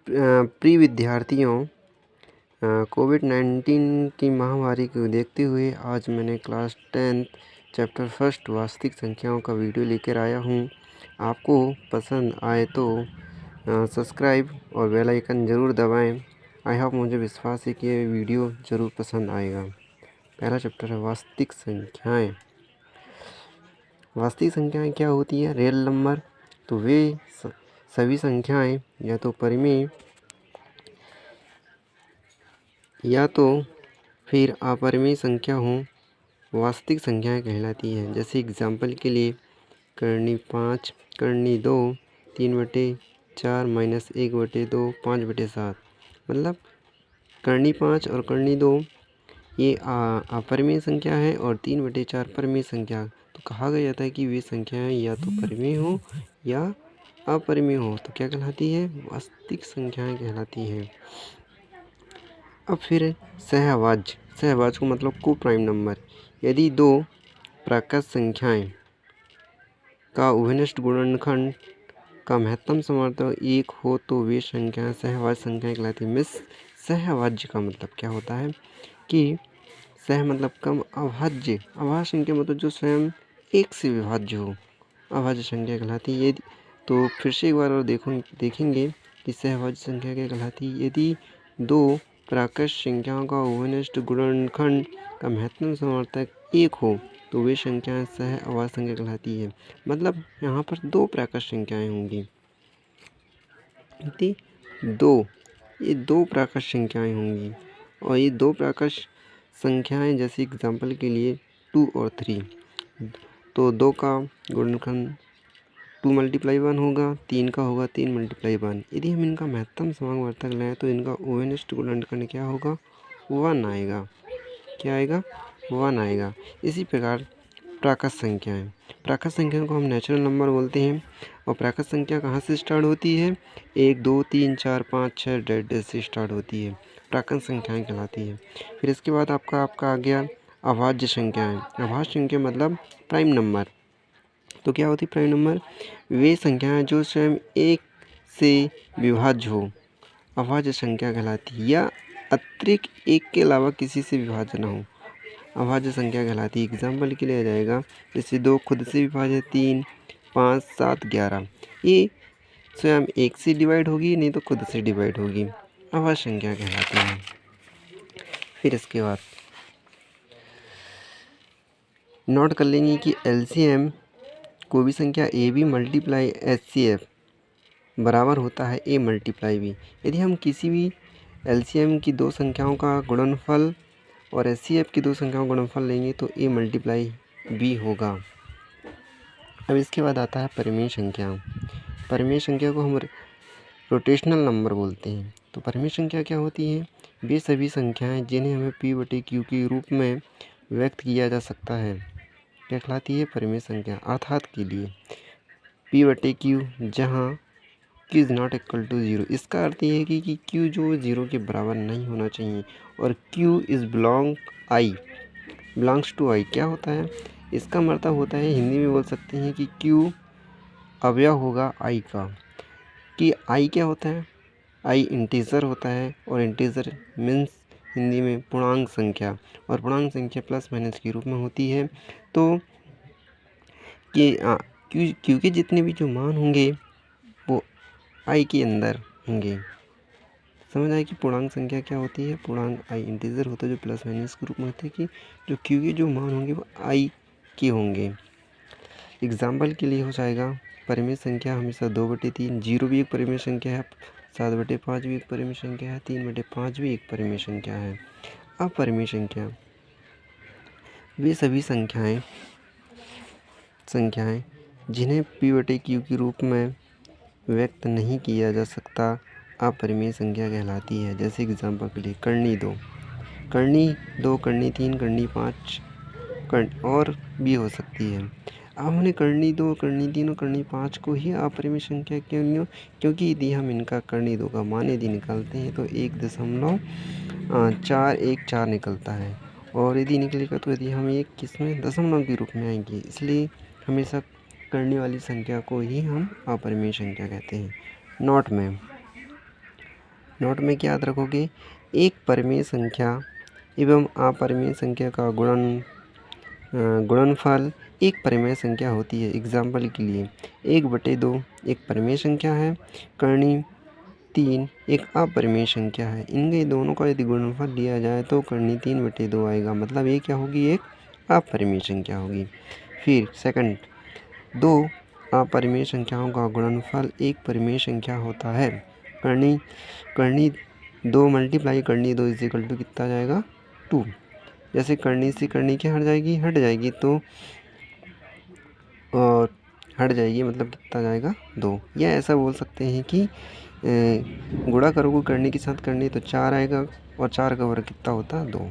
प्रिय विद्यार्थियों, कोविड-19 की महामारी को देखते हुए आज मैंने क्लास 10th चैप्टर फर्स्ट वास्तविक संख्याओं का वीडियो लेकर आया हूँ। आपको पसंद आए तो सब्सक्राइब और बेल आइकन ज़रूर दबाएं। आई होप, मुझे विश्वास है कि ये वीडियो ज़रूर पसंद आएगा। पहला चैप्टर है वास्तविक संख्याएँ। वास्तविक संख्याएँ क्या होती है? Real number. तो वे सभी संख्याएँ या तो परिमेय या तो फिर अपरिमेय संख्या हो, वास्तविक संख्याएँ कहलाती हैं। जैसे एग्जाम्पल के लिए करनी 5, करनी 2, 3/4 - 1/2, 5/7। मतलब करनी 5 और करनी 2 ये अपरिमेय संख्या है और 3/4 परिमेय संख्या। तो कहा गया जाता है कि वे संख्याएँ या तो परिमेय हो या अपरिमेय हो, तो क्या कहलाती है? वास्तविक संख्याएँ कहलाती हैं। अब फिर सहभाज्य। सहभाज्य को मतलब को प्राइम नंबर। यदि दो प्राकृत संख्याएं का उभयनिष्ठ गुणनखंड का महत्तम समवर्तक 1 हो तो वे संख्याएं सहभाज्य संख्याएं कहलाती हैं। सहभाज्य का मतलब क्या होता है कि सह मतलब कम, अभाज्य। अभाज्य संख्या मतलब जो स्वयं 1 से विभाज्य हो, अभाज्य संख्या कहलाती है। तो फिर से एक बार और देखेंगे कि सहभाज्य संख्या क्या कहलाती है। यदि दो प्राकृत संख्याओं का उभयनिष्ठ गुणनखंड का महत्तम समवर्तक 1 हो तो वे संख्याएं सह अभाज्य संख्या कहलाती है। मतलब यहाँ पर दो प्राकृत संख्याएं होंगी। ये दो प्राकृत संख्याएं होंगी और ये दो प्राकृत संख्याएं जैसे एग्जाम्पल के लिए 2 और 3। तो 2 का गुणनखंड 2 × 1 होगा, 3 का होगा 3 × 1। यदि हम इनका महत्तम समवर्तक लें तो इनका उभयनिष्ठ गुणनखंड क्या होगा? 1 आएगा। क्या आएगा? 1 आएगा। इसी प्रकार प्राकृत संख्याएँ। प्राकृत संख्या को हम नेचुरल नंबर बोलते हैं और प्राकृत संख्या कहाँ से स्टार्ट होती है? 1, 2, 3, 4, 5, 6 डेड से स्टार्ट होती है, प्राकृत संख्याएँ कहलाती है। फिर इसके बाद आपका आ गया अभाज्य संख्याएँ। अभाज्य संख्या मतलब प्राइम नंबर। तो क्या होती है प्राइम नंबर? वे संख्याएं जो स्वयं 1 से विभाज्य हो, अभाज्य संख्या कहलाती है, या अतिरिक्त 1 के अलावा किसी से विभाज्य न हो, अभाज्य संख्या कहलाती है। एग्जाम्पल के लिए आ जाएगा जैसे 2 खुद से विभाज्य, 3, 5, 7, 11। ये स्वयं 1 से डिवाइड होगी, नहीं तो खुद से डिवाइड होगी, अभाज्य संख्या कहलाती है। फिर इसके बाद नोट कर लेंगे कि LCM कोई भी संख्या AB × HCF बराबर होता है A × B। यदि हम किसी भी LCM की दो संख्याओं का गुणनफल और HCF की दो संख्याओं का गुणनफल लेंगे तो A × B होगा। अब इसके बाद आता है परिमेय संख्या। परिमेय संख्या को हम रोटेशनल नंबर बोलते हैं। तो परिमेय संख्या क्या होती है? वे सभी संख्याएं जिन्हें हमें P/Q के रूप में व्यक्त किया जा सकता है क्या कहलाती है? परिमेय संख्या। अर्थात के लिए P/Q जहाँ Q is not equal to 0। इसका अर्थ ये है कि Q जो 0 के बराबर नहीं होना चाहिए और Q is belongs to I। क्या होता है इसका मतलब? होता है, हिंदी में बोल सकते हैं कि Q अवयव होगा I का। कि I क्या होता है? I इंटीजर होता है और इंटीजर मीन्स हिंदी में पूर्णांक संख्या, और पूर्णांक संख्या प्लस माइनस के रूप में होती है। तो Q के जितने भी जो मान होंगे वो I के अंदर होंगे। समझ आए कि पूर्णांक संख्या क्या होती है? पूर्णांक I इंटीजर होता है जो प्लस माइनस के रूप में होते हैं, कि जो Q के जो मान होंगे वो I के होंगे। एग्जाम्पल के लिए हो जाएगा परिमेय संख्या हमेशा 2/3, 0 भी एक परिमेय संख्या है, 7/5 भी एक परिमेय संख्या है, 3/5 भी एक परिमेय संख्या है। अपरिमेय संख्या वे सभी संख्याएं जिन्हें P/Q के रूप में व्यक्त नहीं किया जा सकता अपरिमेय संख्या कहलाती है। जैसे एग्जाम्पल के लिए करनी 2, करनी 3, करनी 5 और भी हो सकती है। अब हमने करनी 2, करनी 3 और करनी 5 को ही अपरिमेय संख्या क्यों नहीं हो? क्योंकि यदि हम इनका करनी 2 का मान यदि निकालते हैं तो 1.414 निकलता है, और यदि निकलेगा तो यदि हम एक किसमें दशमलव के रूप में आएंगे, इसलिए हमेशा करने वाली संख्या को ही हम अपरिमेय संख्या कहते हैं। नोट में नोट में क्या याद रखोगे, एक परिमेय संख्या एवं अपरिमेय संख्या का गुणनफल एक परिमेय संख्या होती है। एग्जाम्पल के लिए 1/2 एक परिमेय संख्या है, करनी 3 एक अपरिमेय संख्या है। इनके दोनों का यदि गुणनफल लिया जाए तो करनी 3/2 आएगा, मतलब ये क्या होगी, एक अपरिमेय संख्या होगी। फिर सेकंड, 2 अपरिमेय संख्याओं का गुणनफल एक परिमेय संख्या होता है। करनी 2 मल्टीप्लाई करनी 2 इक्वल टू कितना जाएगा, 2। जैसे करनी से करनी क्या हट जाएगी तो और हट जाएगी, मतलब कितना जाएगा, 2। या ऐसा बोल सकते हैं कि गुणा करोगे करनी के साथ करनी तो 4 आएगा, और 4 का वर्ग कितना होता है, 2।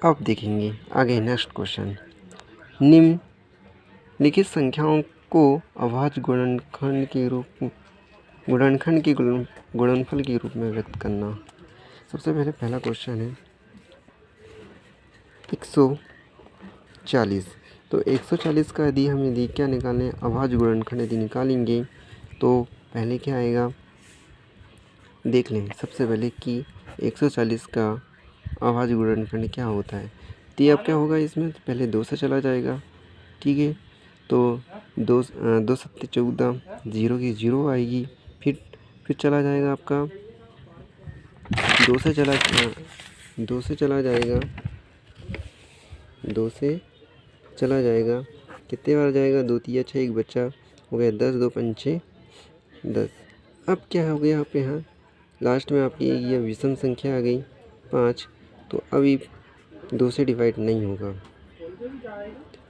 अब देखेंगे आगे नेक्स्ट क्वेश्चन। निम्नलिखित संख्याओं को अभाज्य गुणनखंड के गुणनफल के रूप में व्यक्त करना। सबसे पहले पहला क्वेश्चन है 140। तो 140 का यदि क्या निकालें, अभाज्य गुणनखंड यदि निकालेंगे तो पहले क्या आएगा, देख लें सबसे पहले कि 140 का अभाज्य गुणनखंड क्या होता है। तो अब क्या होगा, इसमें पहले 2 से चला जाएगा, ठीक है। तो 2 सत्ते 14, 0 की 0 आएगी। फिर चला जाएगा आपका 2 से चला जाएगा, 2 से चला जाएगा, कितने बार जाएगा, 2 3 6 एक बच्चा हो गया 10, 2 पंचे 10। अब क्या हो गया यहाँ पे, यहाँ लास्ट में आपकी ये विषम संख्या आ गई 5। तो अभी 2 से डिवाइड नहीं होगा,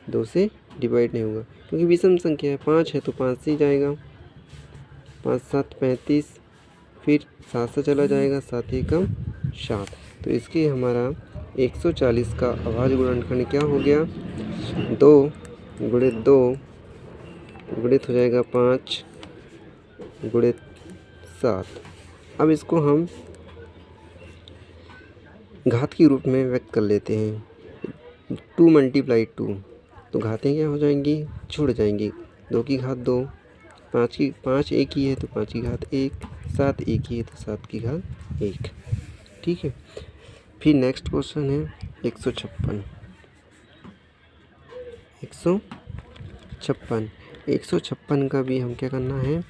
2 से डिवाइड नहीं होगा क्योंकि विषम संख्या है, 5 है तो 5 से ही जाएगा, 5 7 35, फिर 7 से चला जाएगा, 7 एकम 7। तो इसके हमारा 140 का अभाज्य गुणनखंड क्या हो गया, 2 गुणित 2 गुणित हो जाएगा 5 गुणित 7। अब इसको हम घात के रूप में व्यक्त कर लेते हैं, 2 × 2। तो घातें क्या हो जाएंगी, छूट जाएंगी, 2 की घात 2, 5 एक ही है तो 5 की घात 1, 7 एक ही है तो 7 की घात 1, ठीक है। फिर नेक्स्ट क्वेश्चन है 156। 156 का भी हम क्या करना है,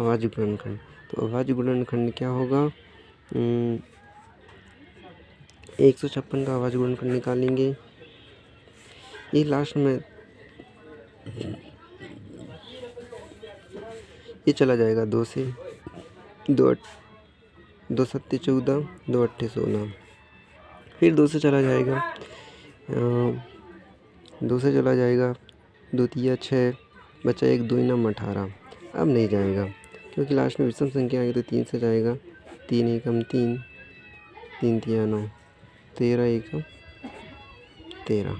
अभाज्य गुणनखंड। तो अभाज्य गुणनखंड क्या होगा, 156 का अभाज्य गुणनखंड निकालेंगे। ये लास्ट में ये चला जाएगा 2 से, 2 सत्ते 14, 2 अट्ठे 16। फिर 2 से चला जाएगा, 2 से चला जाएगा, 2 3 6 बचा 1, 2 9 18। अब नहीं जाएगा क्योंकि लास्ट में विषम संख्या आएगी तो 3 से जाएगा, 3 एकम 3, 3 3 9, 13 एकम 13।